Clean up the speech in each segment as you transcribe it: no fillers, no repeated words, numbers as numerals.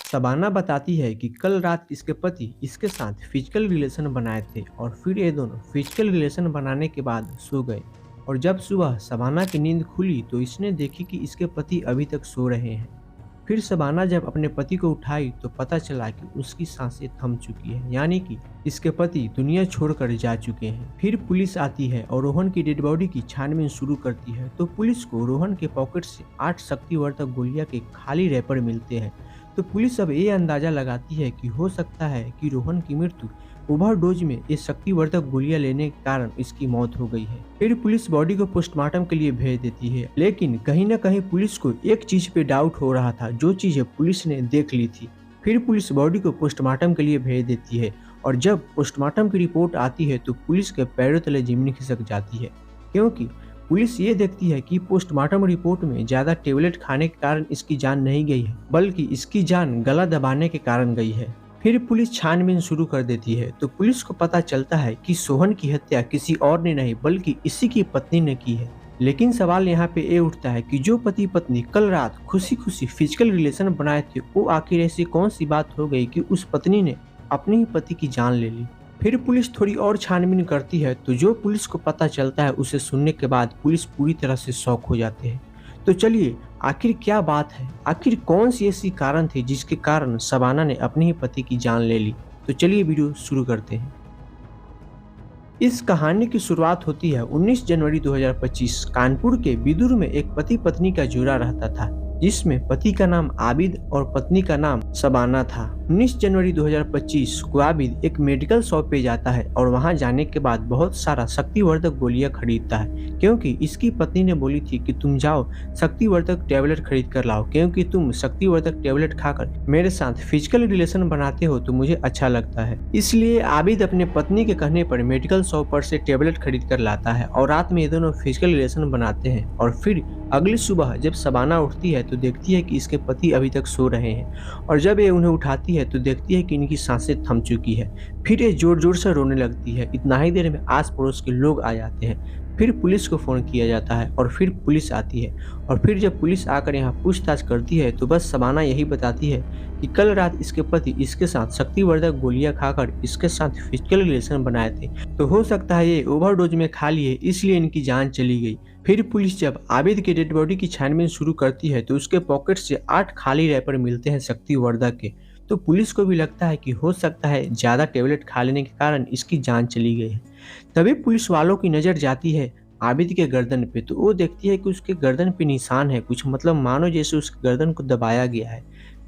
शबाना बताती है कि कल रात इसके पति इसके साथ फिजिकल रिलेशन बनाए थे और फिर ये दोनों फिजिकल रिलेशन बनाने के बाद सो गए। और जब सुबह शबाना की नींद खुली तो इसने देखी कि इसके पति अभी तक सो रहे हैं। फिर शबाना जब अपने पति को उठाई तो पता चला कि उसकी सांसें थम चुकी हैं, यानी कि इसके पति दुनिया छोड़कर जा चुके हैं। फिर पुलिस आती है और रोहन की डेड बॉडी की छानबीन शुरू करती है तो पुलिस को रोहन के पॉकेट से 8 शक्तिवर्धक गोलियां के खाली रैपर मिलते हैं। तो पुलिस अब ये अंदाजा लगाती है कि हो सकता है कि रोहन की मृत्यु ओवरडोज में ये शक्तिवर्धक गोलियां लेने के कारण इसकी मौत हो गई है। फिर पुलिस बॉडी को पोस्टमार्टम के लिए भेज देती है, लेकिन कहीं न कहीं पुलिस को एक चीज पे डाउट हो रहा था, जो चीजें पुलिस ने देख ली थी। फिर पुलिस बॉडी को पोस्टमार्टम के लिए भेज देती है और जब पोस्टमार्टम की रिपोर्ट आती है तो पुलिस के पैरों तले जमीन खिसक जाती है, क्योंकि पुलिस ये देखती है कि पोस्टमार्टम रिपोर्ट में ज्यादा टेबलेट खाने के कारण इसकी जान नहीं गई है, बल्कि इसकी जान गला दबाने के कारण गई है। फिर पुलिस छानबीन शुरू कर देती है तो पुलिस को पता चलता है कि सोहन की हत्या किसी और ने नहीं बल्कि इसी की पत्नी ने की है। लेकिन सवाल यहाँ पे ये उठता है कि जो पति पत्नी कल रात खुशी खुशी फिजिकल रिलेशन बनाए थे, वो आखिर ऐसी कौन सी बात हो गई कि उस पत्नी ने अपने ही पति की जान ले ली। फिर पुलिस थोड़ी और छानबीन करती है तो जो पुलिस को पता चलता है उसे सुनने के बाद पुलिस पूरी तरह से शॉक हो जाते हैं। तो चलिए, आखिर क्या बात है, आखिर कौन सी ऐसी कारण थी जिसके कारण शबाना ने अपने ही पति की जान ले ली। तो चलिए वीडियो शुरू करते हैं। इस कहानी की शुरुआत होती है 19 जनवरी 2025। कानपुर के बिदुर में एक पति पत्नी का जोड़ा रहता था, जिसमें पति का नाम आबिद और पत्नी का नाम शबाना था। 19 जनवरी 2025 को आबिद एक मेडिकल शॉप पे जाता है और वहां जाने के बाद बहुत सारा शक्तिवर्धक गोलियां खरीदता है, क्योंकि इसकी पत्नी ने बोली थी कि तुम जाओ शक्तिवर्धक टेबलेट खरीद कर लाओ, क्योंकि तुम शक्तिवर्धक टेबलेट खाकर मेरे साथ फिजिकल रिलेशन बनाते हो तो मुझे अच्छा लगता है। इसलिए आबिद अपने पत्नी के कहने पर मेडिकल शॉप पर से टेबलेट खरीद कर लाता है और रात में ये दोनों फिजिकल रिलेशन बनाते हैं। और फिर अगली सुबह जब शबाना उठती है तो देखती है कि इसके पति अभी तक सो रहे हैं और जब ये उन्हें उठाती है तो देखती है कि इनकी सांसें थम चुकी है। फिर ये जोर जोर से रोने लगती है। इतना ही देर में आस पड़ोस के लोग आ जाते हैं। फिर पुलिस को फ़ोन किया जाता है और फिर पुलिस आती है और फिर जब पुलिस आकर यहाँ पूछताछ करती है तो बस शबाना यही बताती है कि कल रात इसके पति इसके साथ शक्तिवर्धक गोलियां खाकर इसके साथ फिजिकल रिलेशन बनाए थे, तो हो सकता है ये ओवरडोज में खा लिए इसलिए इनकी जान चली गई। फिर पुलिस जब आबिद की डेड बॉडी की छानबीन शुरू करती है तो उसके पॉकेट से 8 खाली रैपर मिलते हैं शक्तिवर्धक के। तो पुलिस को भी लगता है कि हो सकता है ज़्यादा टेबलेट खा लेने के कारण इसकी जान चली गई है। तभी पुलिस वालों की नज़र जाती है आबिद के गर्दन पे, तो वो देखती है कि उसके गर्दन पे निशान है कुछ, मतलब मानो जैसे उसके गर्दन को दबाया गया है।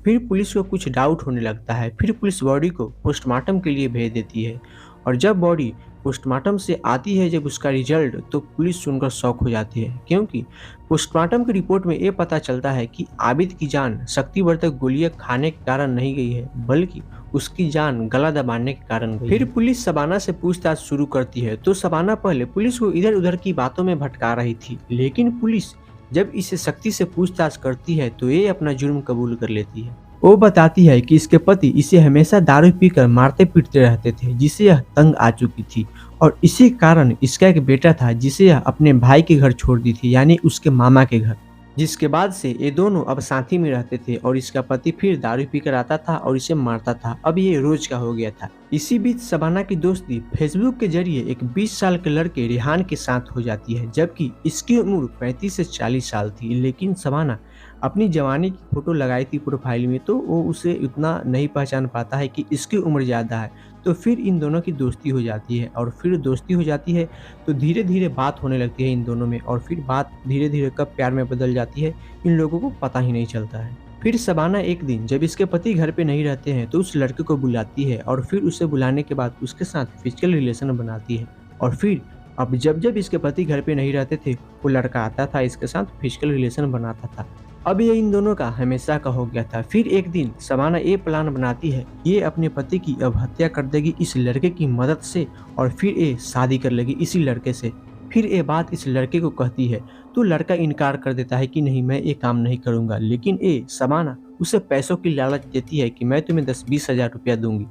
फिर पुलिस को कुछ डाउट होने लगता है। फिर पुलिस बॉडी को पोस्टमार्टम के लिए भेज देती है और जब बॉडी पोस्टमार्टम से आती है जब उसका रिजल्ट, तो पुलिस सुनकर शॉक हो जाती है, क्योंकि पोस्टमार्टम की रिपोर्ट में ये पता चलता है कि आबिद की जान शक्तिवर्धक गोलियां खाने के कारण नहीं गई है, बल्कि उसकी जान गला दबाने के कारण गई। फिर पुलिस शबाना से पूछताछ शुरू करती है तो शबाना पहले पुलिस को इधर उधर की बातों में भटका रही थी, लेकिन पुलिस जब इसे सख्ती से पूछताछ करती है तो ये अपना जुर्म कबूल कर लेती है। वो बताती है कि इसके पति इसे हमेशा दारू पीकर मारते पीटते रहते थे, जिसे यह तंग आ चुकी थी और इसी कारण इसका एक बेटा था जिसे यह अपने भाई के घर छोड़ दी थी, यानी उसके मामा के घर, जिसके बाद से ये दोनों अब साथ ही में रहते थे और इसका पति फिर दारू पीकर आता था और इसे मारता था। अब ये रोज का हो गया था। इसी बीच शबाना की दोस्ती फेसबुक के जरिए एक 20 साल के लड़के रेहान के साथ हो जाती है, जबकि इसकी उम्र 35 से 40 साल थी। लेकिन शबाना अपनी जवानी की फोटो लगाई थी प्रोफाइल में, तो वो उसे इतना नहीं पहचान पाता है कि इसकी उम्र ज़्यादा है। तो फिर इन दोनों की दोस्ती हो जाती है और फिर दोस्ती हो जाती है तो धीरे धीरे बात होने लगती है इन दोनों में, और फिर बात धीरे धीरे कब प्यार में बदल जाती है इन लोगों को पता ही नहीं चलता है। फिर शबाना एक दिन जब इसके पति घर पे नहीं रहते हैं तो उस लड़के को बुलाती है और फिर उसे बुलाने के बाद उसके साथ फिजिकल रिलेशन बनाती है। और फिर अब जब जब इसके पति घर पे नहीं रहते थे वो लड़का आता था, इसके साथ फिजिकल रिलेशन बनाता था। अब ये इन दोनों का हमेशा का हो गया था। फिर एक दिन शबाना ये प्लान बनाती है ये अपने पति की अब हत्या कर देगी इस लड़के की मदद से और फिर ये शादी कर लेगी इसी लड़के से। फिर ये बात इस लड़के को कहती है तो लड़का इनकार कर देता है कि नहीं, मैं ये काम नहीं करूँगा। लेकिन ये शबाना उसे पैसों की लालच देती है कि मैं तुम्हें 10-20 हज़ार रुपया दूंगी।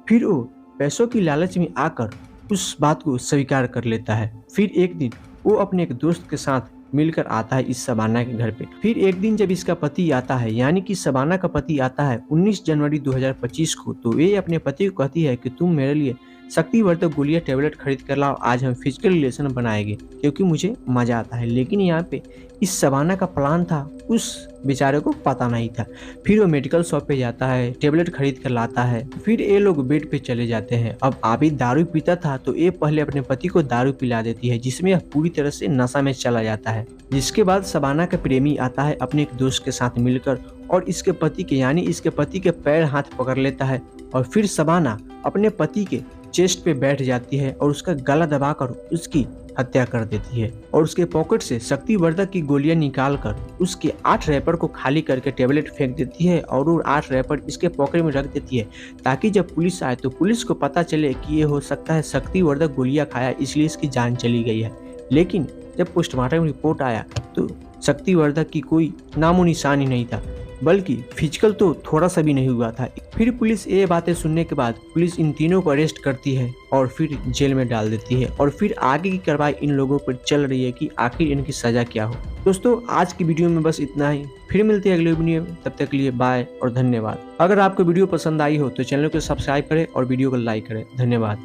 फिर वो पैसों की लालच में आकर उस बात को स्वीकार कर लेता है। फिर एक दिन वो अपने एक दोस्त के साथ मिलकर आता है इस शबाना के घर पे। फिर एक दिन जब इसका पति आता है, यानी कि शबाना का पति आता है 19 जनवरी 2025 को, तो ये अपने पति को कहती है कि तुम मेरे लिए शक्तिवर्धक गोलियां टैबलेट खरीद कर लाओ, आज हम फिजिकल रिलेशन बनाएंगे क्योंकि मुझे मजा आता है। लेकिन यहाँ पे इस शबाना का प्लान था, उस बेचारे को पता नहीं था। फिर वो मेडिकल शॉप पे जाता है, टेबलेट खरीद कर लाता है। फिर ये लोग बेड पे चले जाते हैं। अब आबिद दारू पीता था तो ये पहले अपने पति को दारू पिला देती है, जिसमें यह पूरी तरह से नशा में चला जाता है। जिसके बाद शबाना का प्रेमी आता है अपने एक दोस्त के साथ मिलकर और इसके पति के, यानी इसके पति के पैर हाथ पकड़ लेता है। और फिर शबाना अपने पति के चेस्ट पे बैठ जाती है और उसका गला दबाकर उसकी हत्या कर देती है और उसके पॉकेट से शक्तिवर्धक की गोलियां निकालकर उसके 8 रैपर को खाली करके टेबलेट फेंक देती है और वो 8 रैपर इसके पॉकेट में रख देती है, ताकि जब पुलिस आए तो पुलिस को पता चले कि ये हो सकता है शक्तिवर्धक गोलियां खाया, इसलिए इसकी जान चली गई है। लेकिन जब पोस्टमार्टम रिपोर्ट आया तो शक्तिवर्धक की कोई नामो निशान ही नहीं था, बल्कि फिजिकल तो थोड़ा सा भी नहीं हुआ था। फिर पुलिस ये बातें सुनने के बाद पुलिस इन तीनों को अरेस्ट करती है और फिर जेल में डाल देती है और फिर आगे की कार्रवाई इन लोगों पर चल रही है कि आखिर इनकी सजा क्या हो। दोस्तों आज की वीडियो में बस इतना ही, फिर मिलते हैं अगले वीडियो में, तब तक के लिए बाय और धन्यवाद। अगर आपको वीडियो पसंद आई हो तो चैनल को सब्सक्राइब करें और वीडियो को लाइक करें। धन्यवाद।